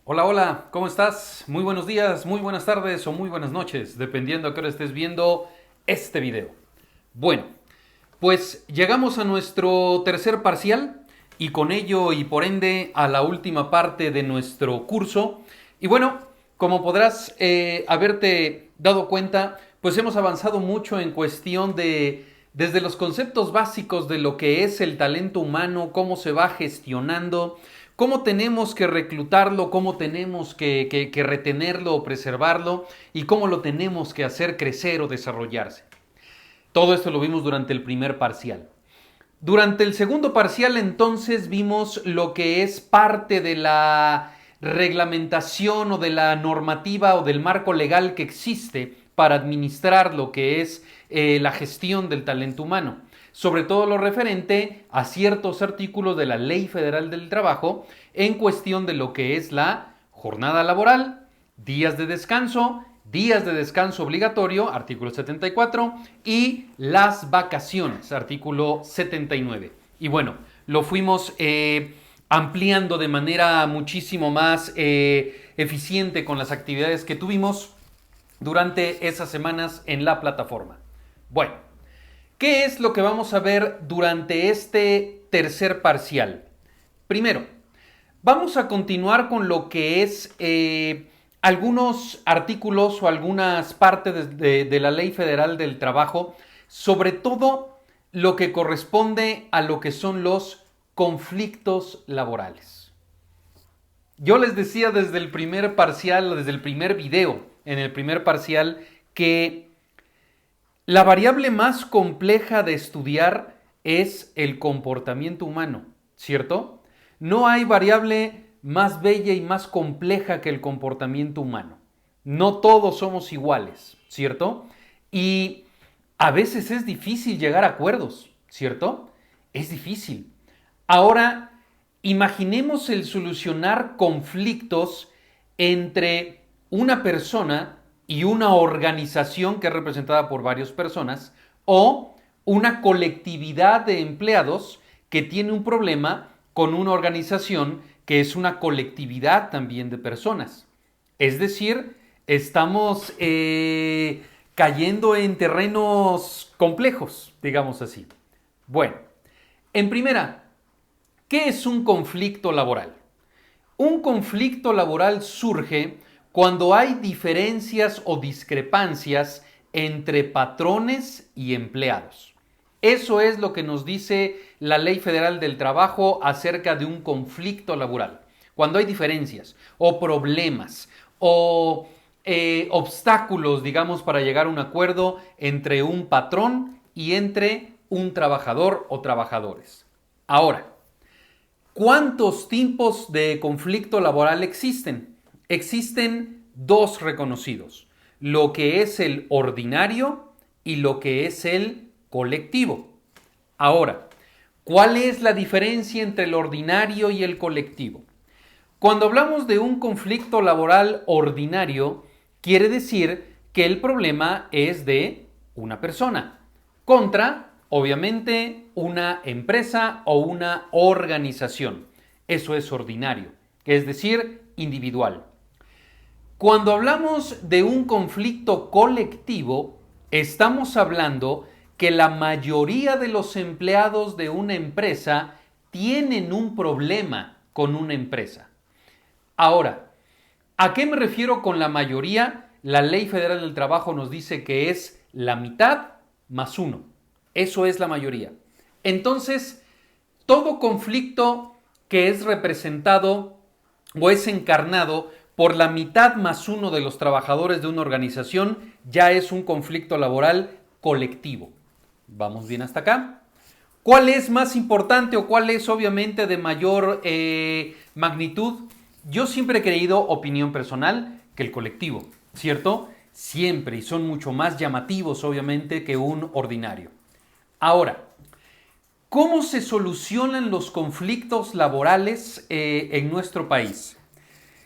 Hola, hola, ¿cómo estás? Muy buenos días, muy buenas tardes o muy buenas noches, dependiendo a qué hora estés viendo este video. Bueno, pues llegamos a nuestro tercer parcial y con ello y por ende a la última parte de nuestro curso. Y bueno, como podrás haberte dado cuenta, pues hemos avanzado mucho en cuestión de desde los conceptos básicos de lo que es el talento humano, cómo se va gestionando, cómo tenemos que reclutarlo, cómo tenemos que retenerlo o preservarlo y cómo lo tenemos que hacer crecer o desarrollarse. Todo esto lo vimos durante el primer parcial. Durante el segundo parcial entonces vimos lo que es parte de la reglamentación o de la normativa o del marco legal que existe para administrar lo que es la gestión del talento humano. Sobre todo lo referente a ciertos artículos de la Ley Federal del Trabajo en cuestión de lo que es la jornada laboral, días de descanso obligatorio, artículo 74, y las vacaciones, artículo 79. Y bueno, lo fuimos ampliando de manera muchísimo más eficiente con las actividades que tuvimos durante esas semanas en la plataforma. Bueno, ¿qué es lo que vamos a ver durante este tercer parcial? Primero, vamos a continuar con lo que es algunos artículos o algunas partes de la Ley Federal del Trabajo, sobre todo lo que corresponde a lo que son los conflictos laborales. Yo les decía desde el primer parcial, desde el primer video, en el primer parcial, que la variable más compleja de estudiar es el comportamiento humano, ¿cierto? No hay variable más bella y más compleja que el comportamiento humano. No todos somos iguales, ¿cierto? Y a veces es difícil llegar a acuerdos, ¿cierto? Es difícil. Ahora, imaginemos el solucionar conflictos entre una persona y una organización que es representada por varias personas o una colectividad de empleados que tiene un problema con una organización que es una colectividad también de personas. Es decir, estamos cayendo en terrenos complejos, digamos así. Bueno, en primera, ¿qué es un conflicto laboral? Un conflicto laboral surge cuando hay diferencias o discrepancias entre patrones y empleados. Eso es lo que nos dice la Ley Federal del Trabajo acerca de un conflicto laboral. Cuando hay diferencias o problemas o obstáculos, digamos, para llegar a un acuerdo entre un patrón y entre un trabajador o trabajadores. Ahora, ¿cuántos tipos de conflicto laboral existen? Existen dos reconocidos, lo que es el ordinario y lo que es el colectivo. Ahora, ¿cuál es la diferencia entre el ordinario y el colectivo? Cuando hablamos de un conflicto laboral ordinario, quiere decir que el problema es de una persona contra, obviamente, una empresa o una organización. Eso es ordinario, es decir, individual. Cuando hablamos de un conflicto colectivo, estamos hablando que la mayoría de los empleados de una empresa tienen un problema con una empresa. Ahora, ¿a qué me refiero con la mayoría? La Ley Federal del Trabajo nos dice que es la mitad más uno. Eso es la mayoría. Entonces, todo conflicto que es representado o es encarnado por la mitad más uno de los trabajadores de una organización ya es un conflicto laboral colectivo. ¿Vamos bien hasta acá? ¿Cuál es más importante o cuál es obviamente de mayor magnitud? Yo siempre he creído, opinión personal, que el colectivo, ¿cierto? Siempre, y son mucho más llamativos obviamente que un ordinario. Ahora, ¿cómo se solucionan los conflictos laborales en nuestro país?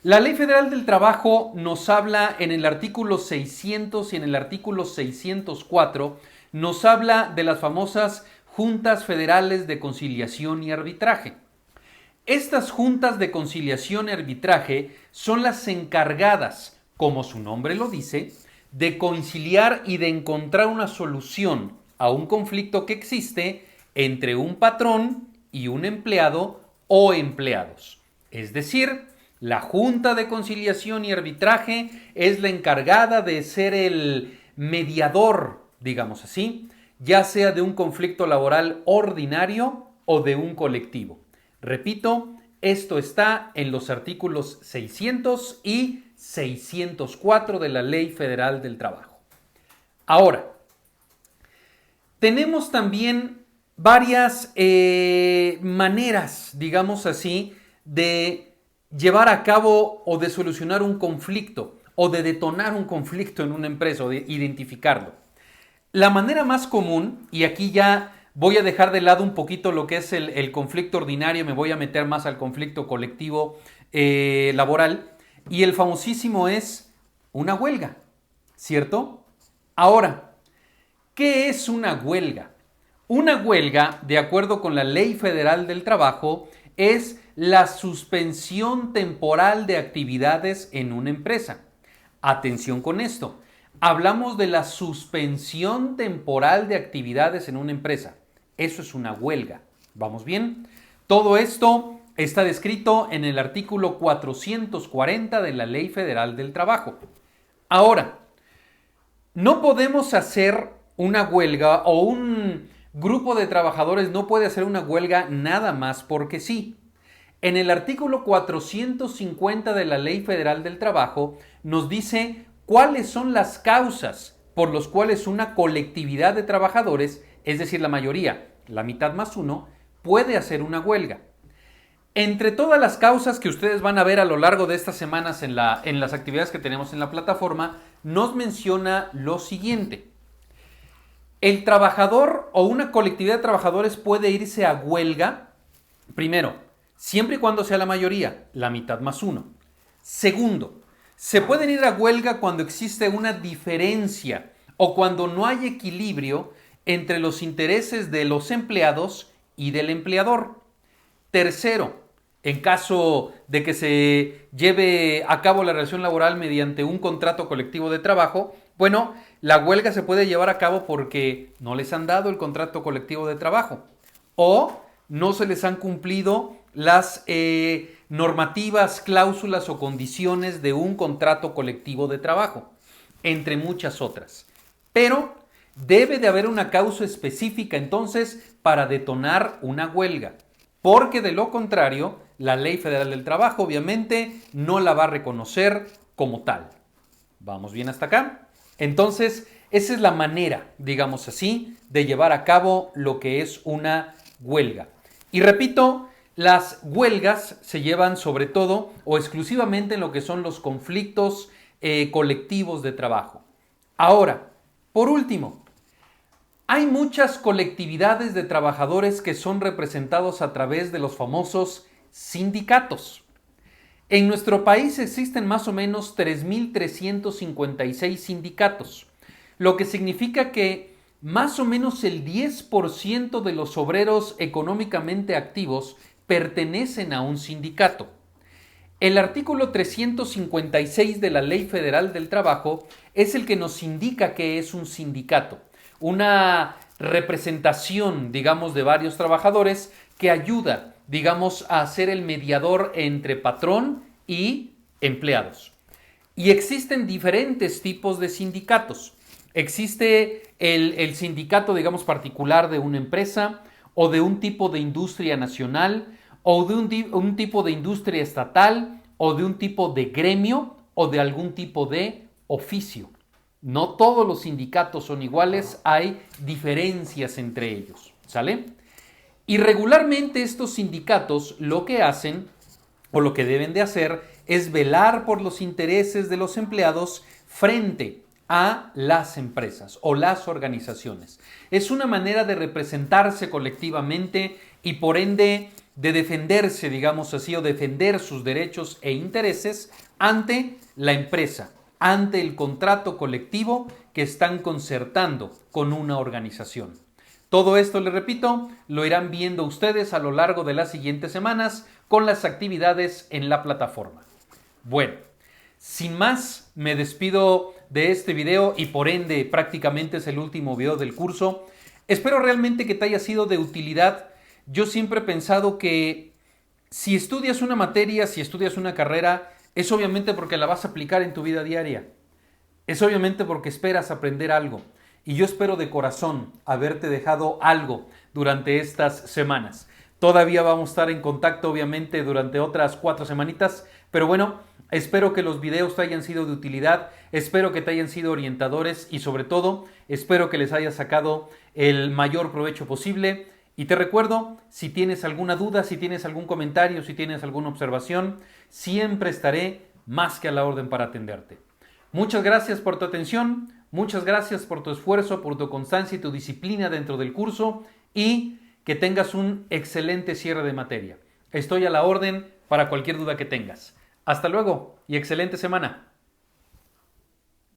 La Ley Federal del Trabajo nos habla en el artículo 600 y en el artículo 604, nos habla de las famosas Juntas Federales de Conciliación y Arbitraje. Estas juntas de conciliación y arbitraje son las encargadas, como su nombre lo dice, de conciliar y de encontrar una solución a un conflicto que existe entre un patrón y un empleado o empleados. Es decir, la Junta de Conciliación y Arbitraje es la encargada de ser el mediador, digamos así, ya sea de un conflicto laboral ordinario o de un colectivo. Repito, esto está en los artículos 600 y 604 de la Ley Federal del Trabajo. Ahora, tenemos también varias maneras, digamos así, de llevar a cabo o de solucionar un conflicto o de detonar un conflicto en una empresa o de identificarlo. La manera más común, y aquí ya voy a dejar de lado un poquito lo que es el conflicto ordinario, me voy a meter más al conflicto colectivo laboral, y el famosísimo es una huelga, ¿cierto? Ahora, ¿qué es una huelga? Una huelga, de acuerdo con la Ley Federal del Trabajo, es la suspensión temporal de actividades en una empresa. Atención con esto. Hablamos de la suspensión temporal de actividades en una empresa. Eso es una huelga. ¿Vamos bien? Todo esto está descrito en el artículo 440 de la Ley Federal del Trabajo. Ahora, no podemos hacer una huelga o un grupo de trabajadores no puede hacer una huelga nada más porque sí. En el artículo 450 de la Ley Federal del Trabajo nos dice cuáles son las causas por las cuales una colectividad de trabajadores, es decir, la mayoría, la mitad más uno, puede hacer una huelga. Entre todas las causas que ustedes van a ver a lo largo de estas semanas en las actividades que tenemos en la plataforma, nos menciona lo siguiente. El trabajador o una colectividad de trabajadores puede irse a huelga, primero, siempre y cuando sea la mayoría, la mitad más uno. Segundo, se pueden ir a huelga cuando existe una diferencia o cuando no hay equilibrio entre los intereses de los empleados y del empleador. Tercero, en caso de que se lleve a cabo la relación laboral mediante un contrato colectivo de trabajo, bueno, la huelga se puede llevar a cabo porque no les han dado el contrato colectivo de trabajo o no se les han cumplido las normativas, cláusulas o condiciones de un contrato colectivo de trabajo, entre muchas otras. Pero debe de haber una causa específica entonces para detonar una huelga, porque de lo contrario, la Ley Federal del Trabajo obviamente no la va a reconocer como tal. ¿Vamos bien hasta acá? Entonces, esa es la manera, digamos así, de llevar a cabo lo que es una huelga. Y repito, las huelgas se llevan sobre todo o exclusivamente en lo que son los conflictos colectivos de trabajo. Ahora, por último, hay muchas colectividades de trabajadores que son representados a través de los famosos sindicatos. En nuestro país existen más o menos 3.356 sindicatos, lo que significa que más o menos el 10% de los obreros económicamente activos pertenecen a un sindicato. El artículo 356 de la Ley Federal del Trabajo es el que nos indica qué es un sindicato, una representación, digamos, de varios trabajadores que ayuda, digamos, a ser el mediador entre patrón y empleados. Y existen diferentes tipos de sindicatos. Existe el sindicato, digamos, particular de una empresa o de un tipo de industria nacional o de un tipo de industria estatal o de un tipo de gremio o de algún tipo de oficio. No todos los sindicatos son iguales, hay diferencias entre ellos, ¿sale? Y regularmente estos sindicatos lo que hacen o lo que deben de hacer es velar por los intereses de los empleados frente a las empresas o las organizaciones. Es una manera de representarse colectivamente y por ende de defenderse, digamos así, o defender sus derechos e intereses ante la empresa, ante el contrato colectivo que están concertando con una organización. Todo esto, les repito, lo irán viendo ustedes a lo largo de las siguientes semanas con las actividades en la plataforma. Bueno, sin más, me despido de este video y por ende prácticamente es el último video del curso. Espero realmente que te haya sido de utilidad. Yo siempre he pensado que si estudias una materia, si estudias una carrera, es obviamente porque la vas a aplicar en tu vida diaria. Es obviamente porque esperas aprender algo. Y yo espero de corazón haberte dejado algo durante estas semanas. Todavía vamos a estar en contacto, obviamente, durante otras 4 semanitas. Pero bueno, espero que los videos te hayan sido de utilidad. Espero que te hayan sido orientadores y sobre todo, espero que les hayas sacado el mayor provecho posible. Y te recuerdo, si tienes alguna duda, si tienes algún comentario, si tienes alguna observación, siempre estaré más que a la orden para atenderte. Muchas gracias por tu atención, muchas gracias por tu esfuerzo, por tu constancia y tu disciplina dentro del curso y que tengas un excelente cierre de materia. Estoy a la orden para cualquier duda que tengas. Hasta luego y excelente semana.